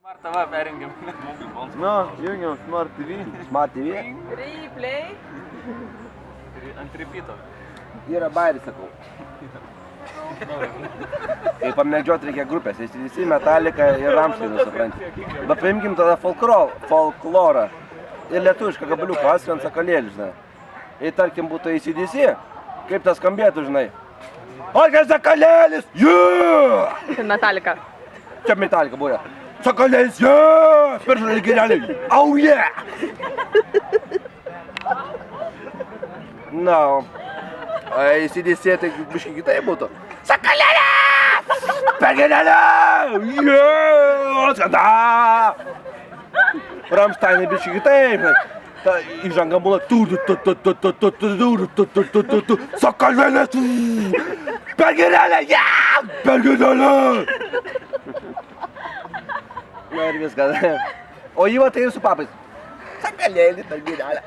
Smart TV perjungiam. Nu, jungiam Smart TV. Smart TV. Replay. Ant repeato. Yra bairis, sakau. Kai pamėgdžiot reikia grupės, ACDC, Metallica ir Rammstein, supranti. Bet paimkim tada folklorą ir lietuvišką gabaliuką, Asken Sakalėlį, žinai. Jei tarkim būtų ACDC, kaip tas skambėtų, žinai. Asken Sakalėlis, yeah! Metallica. Čia Metallica buvo. Sakalėlis, yeah! Peržalį gyrelį, oh yeah! Na, ACDC tai biškai kitai būtų. Sakalėlis! Pergėlelė! Yeah! Skanda! Rammsteinai biškai kitaip. Ta įžanga būna Sakalėlis! Pergėlelė! Yeah! Pergėlelė! Na ir viskas. O Iva tai su papais. Sakalėlis, pergėlelė.